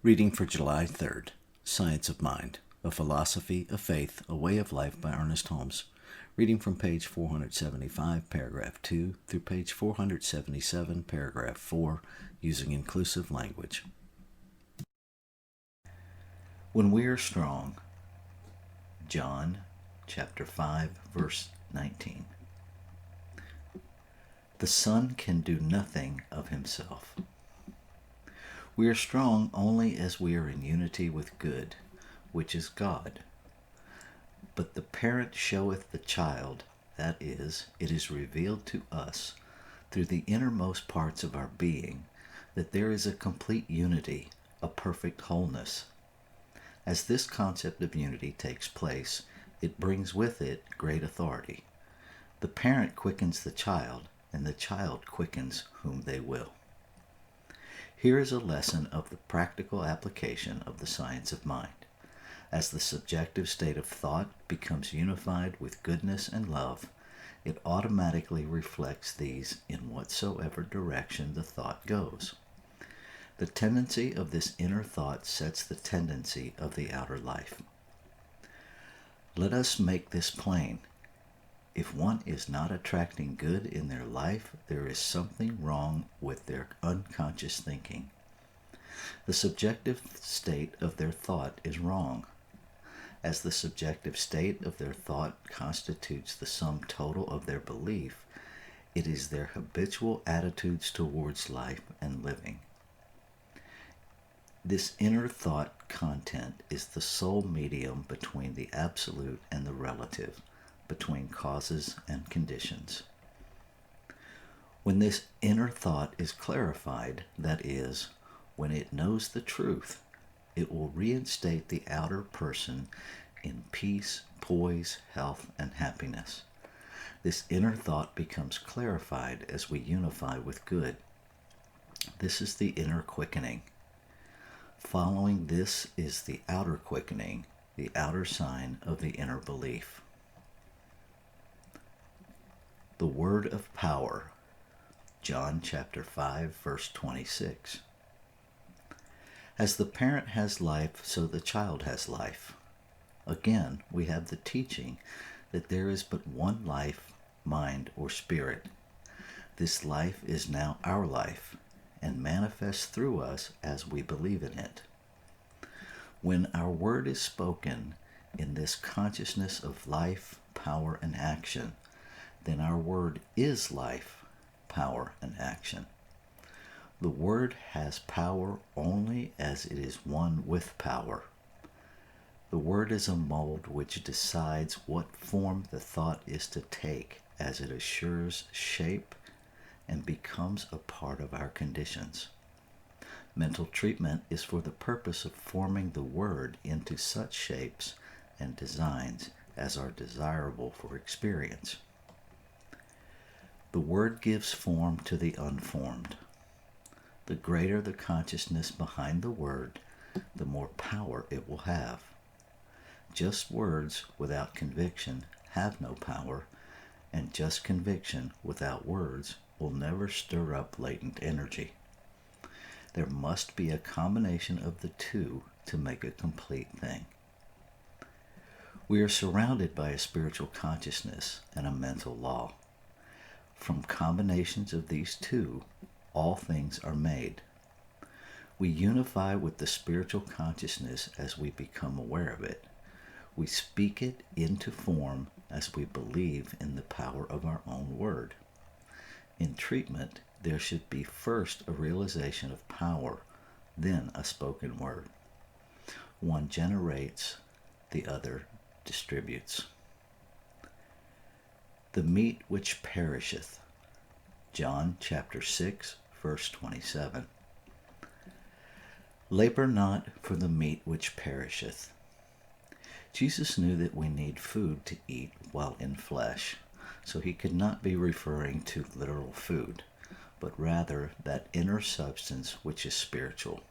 Reading for July 3rd, Science of Mind, A Philosophy of Faith, A Way of Life by Ernest Holmes. Reading from page 475, paragraph 2, through page 477, paragraph 4, using inclusive language. When we are strong, John chapter 5, verse 19. The Son can do nothing of himself. We are strong only as we are in unity with good, which is God. But the parent showeth the child, that is, it is revealed to us through the innermost parts of our being, that there is a complete unity, a perfect wholeness. As this concept of unity takes place, it brings with it great authority. The parent quickens the child, and the child quickens whom they will. Here is a lesson of the practical application of the science of mind. As the subjective state of thought becomes unified with goodness and love, it automatically reflects these in whatsoever direction the thought goes. The tendency of this inner thought sets the tendency of the outer life. Let us make this plain. If one is not attracting good in their life, there is something wrong with their unconscious thinking. The subjective state of their thought is wrong. As the subjective state of their thought constitutes the sum total of their belief, it is their habitual attitudes towards life and living. This inner thought content is the sole medium between the absolute and the relative, between causes and conditions. When this inner thought is clarified, that is, when it knows the truth, it will reinstate the outer person in peace, poise, health, and happiness. This inner thought becomes clarified as we unify with good. This is the inner quickening. Following this is the outer quickening, the outer sign of the inner belief. The word of power, John chapter 5, verse 26. As the parent has life, so the child has life. Again, we have the teaching that there is but one life, mind, or spirit. This life is now our life, and manifests through us as we believe in it. When our word is spoken in this consciousness of life, power, and action, then our word is life, power, and action. The word has power only as it is one with power. The word is a mold which decides what form the thought is to take as it assures shape and becomes a part of our conditions. Mental treatment is for the purpose of forming the word into such shapes and designs as are desirable for experience. The word gives form to the unformed. The greater the consciousness behind the word, the more power it will have. Just words without conviction have no power, and just conviction without words will never stir up latent energy. There must be a combination of the two to make a complete thing. We are surrounded by a spiritual consciousness and a mental law. From combinations of these two, all things are made. We unify with the spiritual consciousness as we become aware of it. We speak it into form as we believe in the power of our own word. In treatment, there should be first a realization of power, then a spoken word. One generates, the other distributes. The meat which perisheth, John chapter 6, verse 27. Labor not for the meat which perisheth. Jesus knew that we need food to eat while in flesh, so he could not be referring to literal food, but rather that inner substance which is spiritual.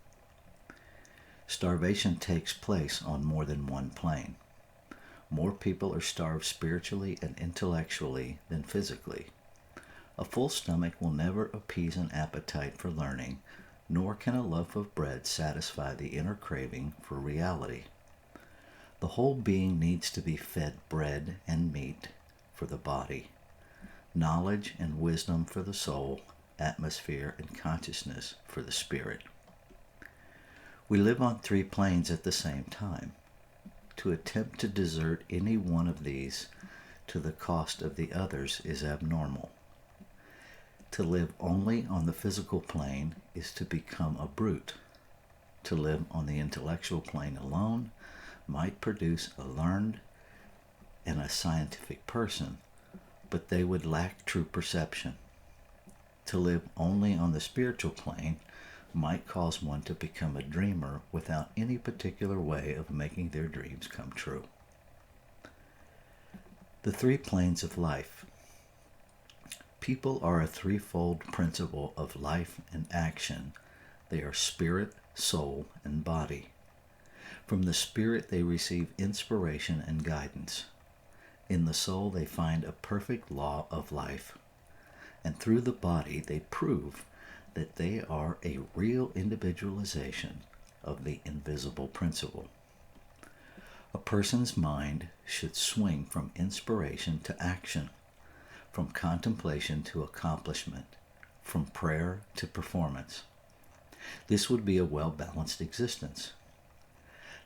Starvation takes place on more than one plane. More people are starved spiritually and intellectually than physically. A full stomach will never appease an appetite for learning, nor can a loaf of bread satisfy the inner craving for reality. The whole being needs to be fed bread and meat for the body, knowledge and wisdom for the soul, atmosphere and consciousness for the spirit. We live on 3 planes at the same time. To attempt to desert any one of these to the cost of the others is abnormal. To live only on the physical plane is to become a brute. To live on the intellectual plane alone might produce a learned and a scientific person, but they would lack true perception. To live only on the spiritual plane might cause one to become a dreamer without any particular way of making their dreams come true. The 3 planes of life. People are a threefold principle of life and action. They are spirit, soul, and body. From the spirit they receive inspiration and guidance. In the soul they find a perfect law of life. And through the body they prove that they are a real individualization of the invisible principle. A person's mind should swing from inspiration to action, from contemplation to accomplishment, from prayer to performance. This would be a well-balanced existence.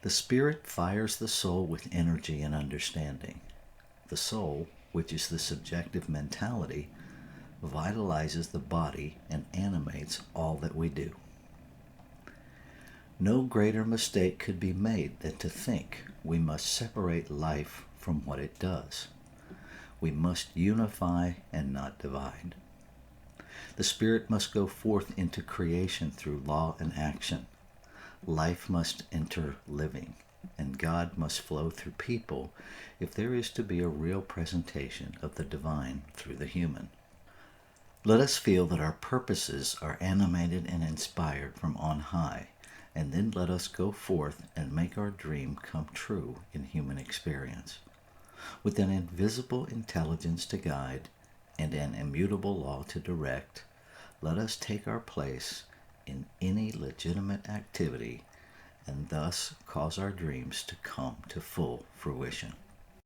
The spirit fires the soul with energy and understanding. The soul, which is the subjective mentality, vitalizes the body and animates all that we do. No greater mistake could be made than to think we must separate life from what it does. We must unify and not divide. The spirit must go forth into creation through law and action. Life must enter living, and God must flow through people if there is to be a real presentation of the divine through the human. Let us feel that our purposes are animated and inspired from on high, and then let us go forth and make our dream come true in human experience. With an invisible intelligence to guide and an immutable law to direct, let us take our place in any legitimate activity and thus cause our dreams to come to full fruition.